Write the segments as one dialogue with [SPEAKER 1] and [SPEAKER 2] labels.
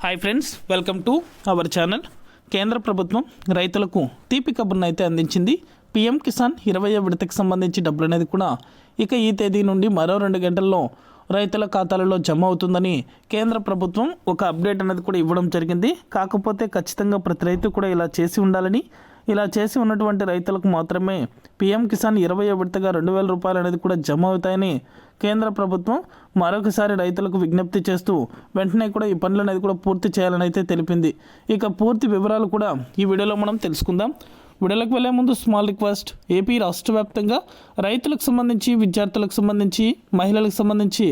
[SPEAKER 1] Hi friends, welcome to our channel. కేంద్ర ప్రభుత్వం రైతులకు తీపి కబుర్ను అయితే అందించింది. పీఎం కిసాన్ 20వ విడతకు సంబంధించి డబ్బులు అనేది కూడా ఇక ఈ తేదీ నుండి మరో 2 గంటల్లో రైతుల ఖాతాలలో జమ అవుతుందని కేంద్ర ప్రభుత్వం ఒక అప్డేట్ అనేది కూడా ఇవ్వడం జరిగింది. కాకపోతే ఖచ్చితంగా ప్రతి రైతు కూడా ఇలా చేసి ఉండాలని, ఇలా చేసి ఉన్నటువంటి రైతులకు మాత్రమే పీఎం కిసాన్ 20వ విడతగా 2,000 రూపాయలు అనేది కూడా జమ అవుతాయని కేంద్ర ప్రభుత్వం మరొకసారి రైతులకు విజ్ఞప్తి చేస్తూ వెంటనే కూడా ఈ పనులు అనేది కూడా పూర్తి చేయాలని అయితే తెలిపింది. ఇక పూర్తి వివరాలు కూడా ఈ వీడియోలో మనం తెలుసుకుందాం. వీడియోలకు వెళ్ళే ముందు స్మాల్ రిక్వెస్ట్, ఏపీ రాష్ట్ర వ్యాప్తంగా రైతులకు సంబంధించి, విద్యార్థులకు సంబంధించి, మహిళలకు సంబంధించి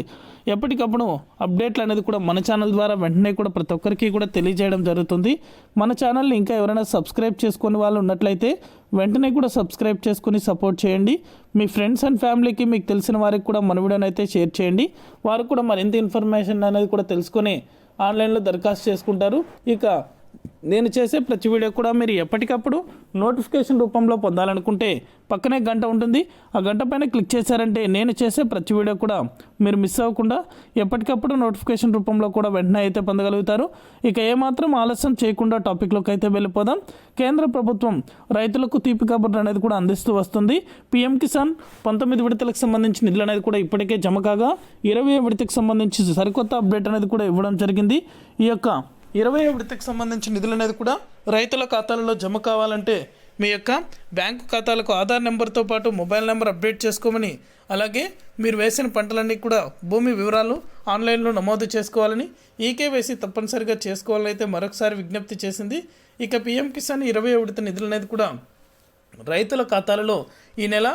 [SPEAKER 1] ఎప్పటికప్పుడు అప్డేట్లు అనేది కూడా మన ఛానల్ ద్వారా వెంటనే కూడా ప్రతి ఒక్కరికి కూడా తెలియజేయడం జరుగుతుంది. మన ఛానల్ని ఇంకా ఎవరైనా సబ్స్క్రైబ్ చేసుకునే వాళ్ళు ఉన్నట్లయితే వెంటనే కూడా సబ్స్క్రైబ్ చేసుకుని సపోర్ట్ చేయండి. మీ ఫ్రెండ్స్ అండ్ ఫ్యామిలీకి, మీకు తెలిసిన వారికి కూడా మన వీడియోని అయితే షేర్ చేయండి. వారు కూడా మరింత ఇన్ఫర్మేషన్ అనేది కూడా తెలుసుకొని ఆన్లైన్లో దరఖాస్తు చేసుకుంటారు. ఇక నేను చేసే ప్రతి వీడియో కూడా మీరు ఎప్పటికప్పుడు నోటిఫికేషన్ రూపంలో పొందాలనుకుంటే పక్కనే గంట ఉంటుంది. ఆ గంట పైన క్లిక్ చేశారంటే నేను చేసే ప్రతి వీడియో కూడా మీరు మిస్ అవ్వకుండా ఎప్పటికప్పుడు నోటిఫికేషన్ రూపంలో కూడా వెంటనే అయితే పొందగలుగుతారు. ఇక ఏమాత్రం ఆలస్యం చేయకుండా టాపిక్లోకి అయితే వెళ్ళిపోదాం. కేంద్ర ప్రభుత్వం రైతులకు తీపి కబుర్లు అనేది కూడా అందిస్తూ వస్తుంది. పీఎం కిసాన్ 19 విడతలకు సంబంధించి నిధులు అనేది కూడా ఇప్పటికే జమ కాగా 20వ విడతకు సంబంధించి సరికొత్త అప్డేట్ అనేది కూడా ఇవ్వడం జరిగింది. ఈ యొక్క 20వ విడతకు సంబంధించిన నిధులు అనేది కూడా రైతుల ఖాతాలలో జమ కావాలంటే మీ యొక్క బ్యాంకు ఖాతాలకు ఆధార్ నెంబర్తో పాటు మొబైల్ నెంబర్ అప్డేట్ చేసుకోమని, అలాగే మీరు వేసిన పంటలన్నీ కూడా భూమి వివరాలు ఆన్లైన్లో నమోదు చేసుకోవాలని, ఈకేవైసీ తప్పనిసరిగా చేసుకోవాలని అయితే మరొకసారి విజ్ఞప్తి చేసింది. ఇక పీఎం కిసాన్ 20వ విడత నిధులు అనేది కూడా రైతుల ఖాతాలలో ఈ నెల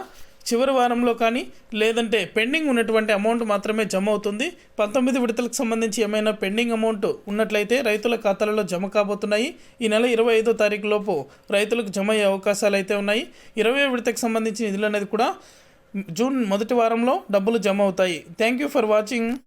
[SPEAKER 1] చివరి వారంలో కానీ లేదంటే పెండింగ్ ఉన్నటువంటి అమౌంట్ మాత్రమే జమ అవుతుంది. 19 విడతలకు సంబంధించి ఏమైనా పెండింగ్ అమౌంట్ ఉన్నట్లయితే రైతుల ఖాతాలలో జమ కాబోతున్నాయి. ఈ నెల 25వ తారీఖు లోపు రైతులకు జమ అయ్యే అవకాశాలు అయితే ఉన్నాయి. 20వ విడతకు సంబంధించి నిధులు అనేది కూడా జూన్ మొదటి వారంలో డబ్బులు జమ అవుతాయి. Thank you for watching.